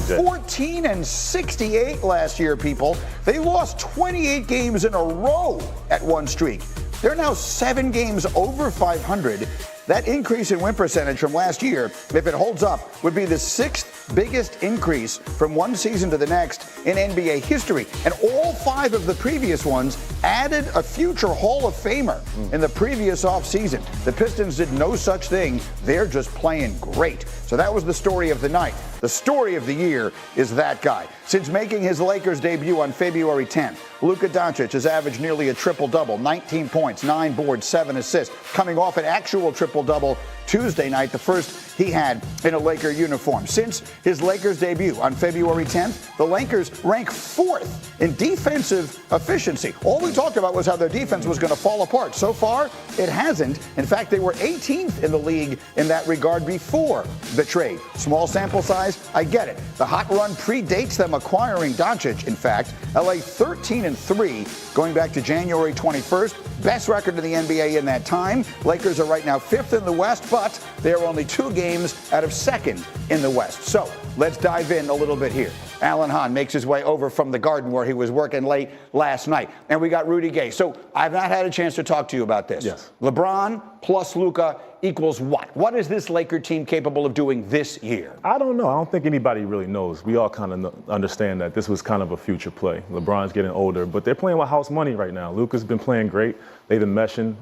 14-68 last year, people. They lost 28 games in a row at one streak. They're now 7 games over 500. That increase in win percentage from last year, if it holds up, would be the 6th biggest increase from one season to the next in NBA history. And all 5 of the previous ones added a future Hall of Famer in the previous offseason. The Pistons did no such thing. They're just playing great. So that was the story of the night. The story of the year is that guy. Since making his Lakers debut on February 10th, Luka Doncic has averaged nearly a triple-double, 19 points, 9 boards, 7 assists, coming off an actual triple-double Tuesday night, the first he had in a Laker uniform. Since his Lakers debut on February 10th, the Lakers rank 4th in defensive efficiency. All we talked about was how their defense was going to fall apart. So far, it hasn't. In fact, they were 18th in the league in that regard before the trade. Small sample size, I get it. The hot run predates them acquiring Doncic, in fact. LA 13-3 going back to January 21st. Best record in the NBA in that time. Lakers are right now 5th in the West, but they're only 2 games out of 2nd in the West. So let's dive in a little bit here. Alan Hahn makes his way over from the Garden where he was working late last night. And we got Rudy Gay. So I've not had a chance to talk to you about this. Yes. LeBron plus Luka equals what? What is this Laker team capable of doing this year? I don't know. I don't think anybody really knows. We all kind of understand that this was kind of a future play. LeBron's getting older, but they're playing with house money right now. Luka's been playing great. They've been meshing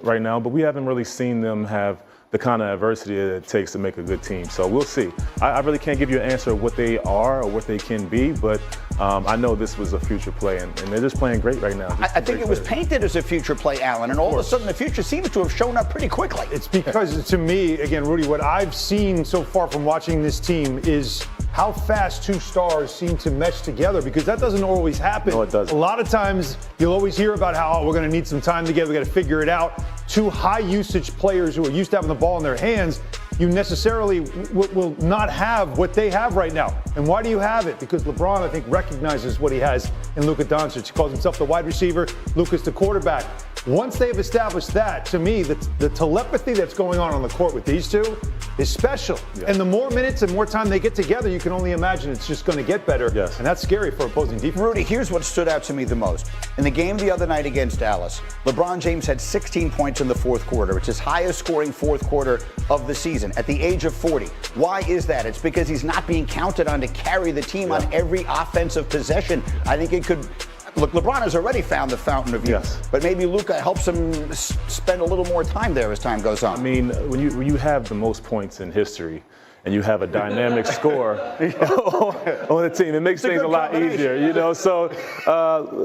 right now, but we haven't really seen them have the kind of adversity that it takes to make a good team. So we'll see. I really can't give you an answer of what they are or what they can be, but I know this was a future play, and they're just playing great right now. I think it was painted as a future play, Alan, and all of a sudden the future seems to have shown up pretty quickly. It's because, to me, again, Rudy, what I've seen so far from watching this team is how fast 2 stars seem to mesh together, because that doesn't always happen. No, it doesn't. A lot of times you'll always hear about how we're going to need some time together, we got to figure it out. 2 high-usage players who are used to having the ball in their hands, you necessarily will not have what they have right now. And why do you have it? Because LeBron, I think, recognizes what he has in Luka Doncic. He calls himself the wide receiver. Luka's the quarterback. Once they've established that, to me, the telepathy that's going on the court with these 2 is special. Yeah. And the more minutes and more time they get together, you can only imagine it's just going to get better. Yes. And that's scary for opposing defense. Rudy, here's what stood out to me the most. In the game the other night against Dallas, LeBron James had 16 points in the 4th quarter. It's his highest scoring 4th quarter of the season at the age of 40. Why is that? It's because he's not being counted on to carry the team on every offensive possession. I think it could. Look, LeBron has already found the fountain of youth, but maybe Luka helps him spend a little more time there as time goes on. I mean, when you have the most points in history and you have a dynamic score on the team, it makes things a lot easier, you know. So,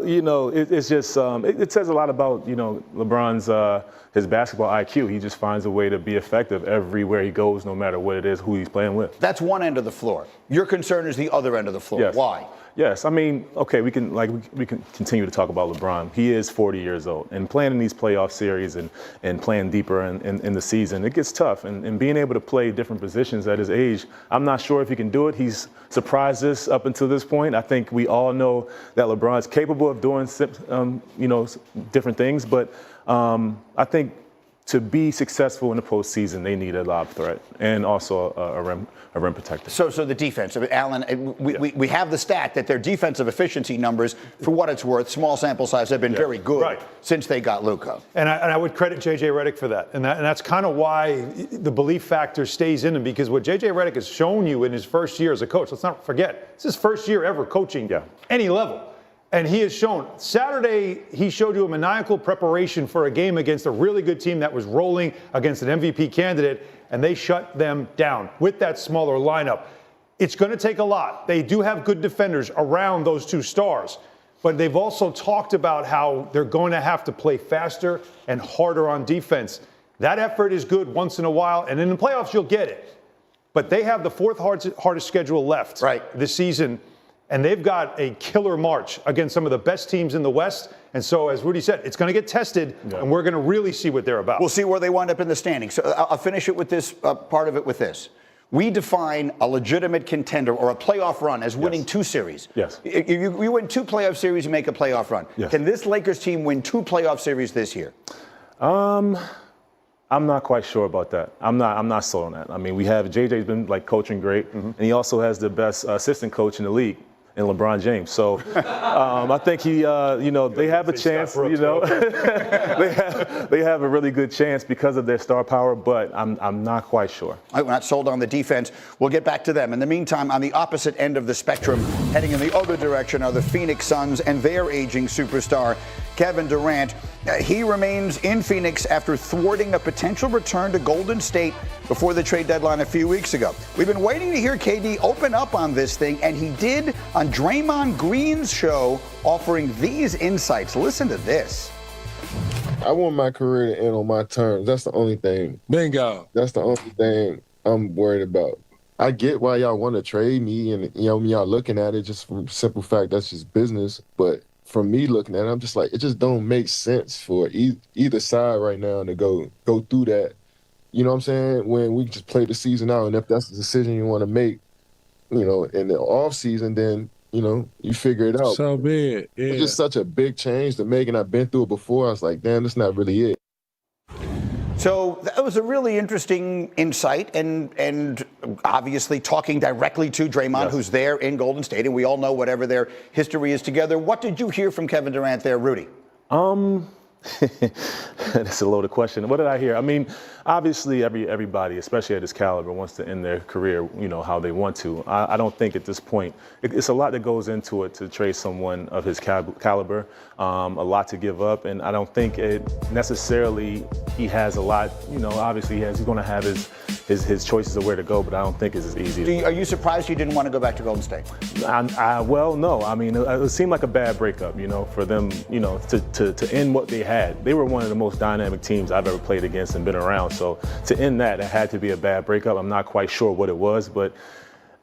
it's just it says a lot about, LeBron's his basketball IQ. He just finds a way to be effective everywhere he goes, no matter what it is, who he's playing with. That's one end of the floor. Your concern is the other end of the floor. Yes. Why? Yes, I mean, okay, we can continue to talk about LeBron. He is 40 years old, and playing in these playoff series and playing deeper in the season, it gets tough. And being able to play different positions at his age, I'm not sure if he can do it. He's surprised us up until this point. I think we all know that LeBron's capable of doing, different things, but I think to be successful in the postseason, they need a lob threat and also a rim protector. So the defense, Alan, we have the stat that their defensive efficiency numbers, for what it's worth, small sample size, have been very good since they got Luka. And I would credit J.J. Redick for that. And that's kind of why the belief factor stays in him, because what J.J. Redick has shown you in his first year as a coach, let's not forget, it's his first year ever coaching any level. And he has shown, Saturday, he showed you a maniacal preparation for a game against a really good team that was rolling against an MVP candidate, and they shut them down with that smaller lineup. It's going to take a lot. They do have good defenders around those 2 stars, but they've also talked about how they're going to have to play faster and harder on defense. That effort is good once in a while, and in the playoffs, you'll get it. But they have the 4th hardest schedule left this season. And they've got a killer march against some of the best teams in the West. And so, as Rudy said, it's going to get tested, and we're going to really see what they're about. We'll see where they wind up in the standings. So I'll finish it with this, part of it with this. We define a legitimate contender or a playoff run as winning 2 series. Yes. You win 2 playoff series, you make a playoff run. Yes. Can this Lakers team win 2 playoff series this year? I'm not quite sure about that. I'm not sold on that. I mean, JJ's been like coaching great, and he also has the best assistant coach in the league in LeBron James. So I think they have a chance. They have a really good chance because of their star power, but I'm not quite sure. We're not sold on the defense. We'll get back to them. In the meantime, on the opposite end of the spectrum, heading in the other direction, are the Phoenix Suns and their aging superstar, Kevin Durant. He remains in Phoenix after thwarting a potential return to Golden State before the trade deadline a few weeks ago. We've been waiting to hear KD open up on this thing, and he did on Draymond Green's show, offering these insights. Listen to this. I want my career to end on my terms. That's the only thing. Bingo. That's the only thing I'm worried about. I get why y'all want to trade me, and y'all looking at it just from simple fact that's just business, but from me looking at it, I'm just like, it just don't make sense for either side right now to go through that. You know what I'm saying? When we just play the season out, and if that's the decision you want to make, in the off season, then you figure it out. So big. Yeah. It's just such a big change to make, and I've been through it before. I was like, damn, that's not really it. So that was a really interesting insight, and obviously talking directly to Draymond, who's there in Golden State, and we all know whatever their history is together. What did you hear from Kevin Durant there, Rudy? That's a loaded question. What did I hear? I mean, obviously everybody, especially at this caliber, wants to end their career, how they want to. I don't think at this point, it's a lot that goes into it to trade someone of his caliber, a lot to give up, and I don't think it necessarily he has a lot. Obviously he's going to have his choices of where to go, but I don't think it's as easy. Are you surprised you didn't want to go back to Golden State? Well, no. I mean, it seemed like a bad breakup, for them, to end what they had. They were one of the most dynamic teams I've ever played against and been around. So to end that, it had to be a bad breakup. I'm not quite sure what it was, but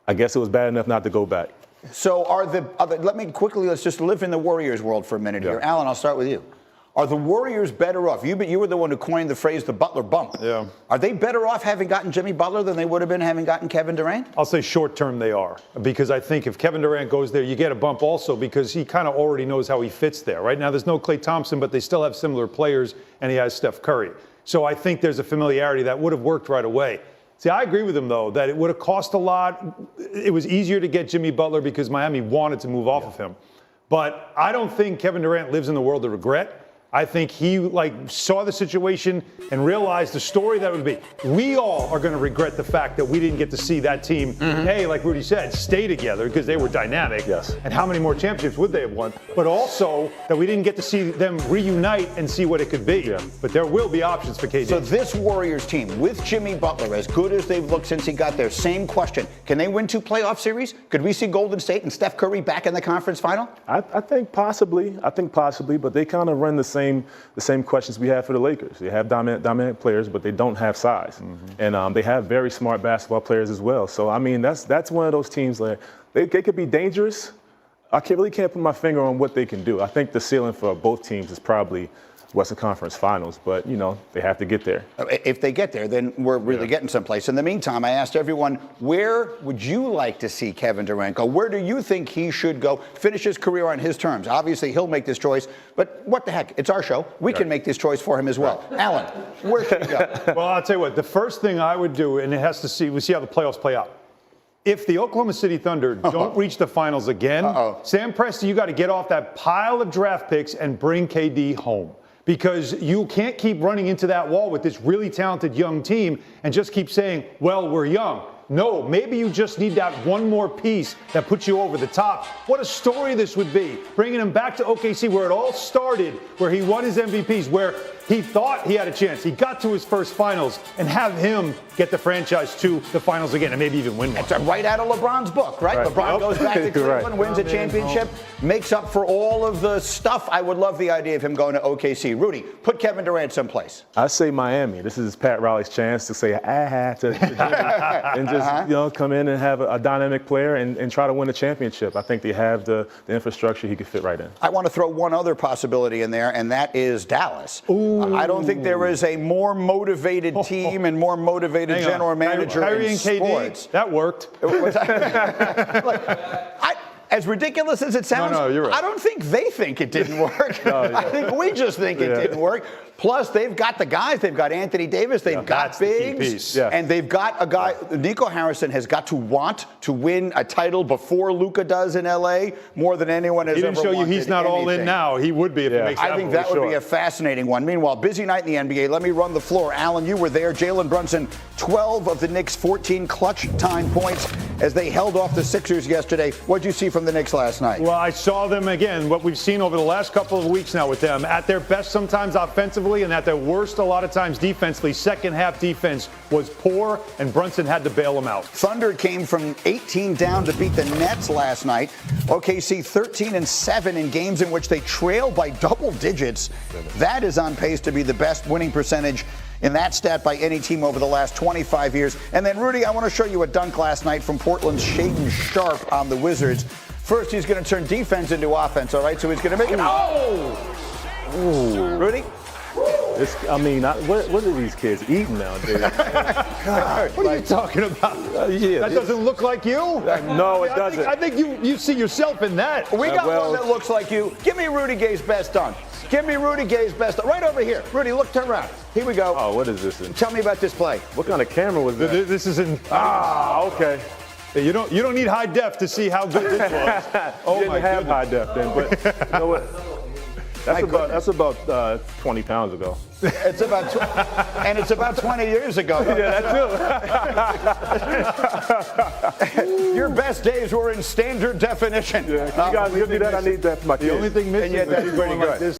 I guess it was bad enough not to go back. So let's just live in the Warriors world for a minute here. Alan, I'll start with you. Are the Warriors better off? You were the one who coined the phrase the Butler bump. Yeah. Are they better off having gotten Jimmy Butler than they would have been having gotten Kevin Durant? I'll say short term they are, because I think if Kevin Durant goes there, you get a bump also because he kind of already knows how he fits there. Right now there's no Klay Thompson, but they still have similar players, and he has Steph Curry. So I think there's a familiarity that would have worked right away. See, I agree with him, though, that it would have cost a lot. It was easier to get Jimmy Butler because Miami wanted to move off of him. But I don't think Kevin Durant lives in the world of regret. I think he saw the situation and realized the story that would be. We all are going to regret the fact that we didn't get to see that team, like Rudy said, stay together because they were dynamic. Yes. And how many more championships would they have won? But also that we didn't get to see them reunite and see what it could be. Yeah. But there will be options for KD. So this Warriors team, with Jimmy Butler, as good as they've looked since he got there, same question. Can they win 2 playoff series? Could we see Golden State and Steph Curry back in the conference final? I think possibly, but they kind of run the same questions we have for the Lakers. They have dominant players, but they don't have size. And they have very smart basketball players as well. So, I mean, that's one of those teams that they could be dangerous. I really can't put my finger on what they can do. I think the ceiling for both teams is probably Western Conference Finals, but, they have to get there. If they get there, then we're really getting someplace. In the meantime, I asked everyone, where would you like to see Kevin Durant go? Where do you think he should go? Finish his career on his terms. Obviously, he'll make this choice, but what the heck? It's our show. We can make this choice for him as well. Alan, where should he go? Well, I'll tell you what, the first thing I would do, and we'll see how the playoffs play out. If the Oklahoma City Thunder don't reach the finals again, Sam Presti, you got to get off that pile of draft picks and bring KD home. Because you can't keep running into that wall with this really talented young team and just keep saying, well, we're young. No, maybe you just need that one more piece that puts you over the top. What a story this would be. Bringing him back to OKC where it all started, where he won his MVPs, where he thought he had a chance. He got to his first finals, and have him get the franchise to the finals again and maybe even win one. It's right out of LeBron's book, right? LeBron goes back to Cleveland, wins a championship, makes up for all of the stuff. I would love the idea of him going to OKC. Rudy, put Kevin Durant someplace. I say Miami. This is Pat Riley's chance to say, I had to and just, come in and have a dynamic player and try to win a championship. I think they have the infrastructure he could fit right in. I want to throw one other possibility in there, and that is Dallas. I don't think there is a more motivated team and more motivated general manager in sports. That worked. As ridiculous as it sounds, you're right. I don't think they think it didn't work. I think we just think it didn't work. Plus, they've got the guys. They've got Anthony Davis. They've got that's the key bigs. piece. Yeah. And they've got a guy, Nico Harrison has got to want to win a title before Luka does in L.A. more than anyone has He ever didn't show you wanted he's not all in anything. now. He would be if he makes that I think move. that would be a fascinating one. Meanwhile, busy night in the NBA. Let me run the floor. Alan, you were there. Jalen Brunson, 12 of the Knicks' 14 clutch time points as they held off the Sixers yesterday. What did you see from the Knicks last night? Well, I saw them again, what we've seen over the last couple of weeks now with them, at their best sometimes offensively and at their worst a lot of times defensively. Second half defense was poor, and Brunson had to bail them out. Thunder came from 18 down to beat the Nets last night. OKC 13-7 in games in which they trail by double digits. That is on pace to be the best winning percentage in that stat by any team over the last 25 years. And then, Rudy, I want to show you a dunk last night from Portland's Shaedon Sharpe on the Wizards. First, he's going to turn defense into offense, all right? So he's going to make it. Oh! Ooh. Rudy? What are these kids eating nowadays? God, what are you talking about? That doesn't look like you. No, it doesn't. I think you see yourself in that. We got one that looks like you. Give me Rudy Gay's best dunk. Give me Rudy Gay's best dunk. Right over here. Rudy, look, turn around. Here we go. Oh, what is this? Tell me about this play. What kind of camera was that? This is in. Okay. You don't need high def to see how good this was. Oh, you didn't have high def then, but you know what? That's about 20 pounds ago. It's about, and it's about 20 years ago. Yeah, that too. Your best days were in standard definition. Yeah, can you guys give me that? I need that for my kids. The only thing missing And yet was that's you pretty going good. like this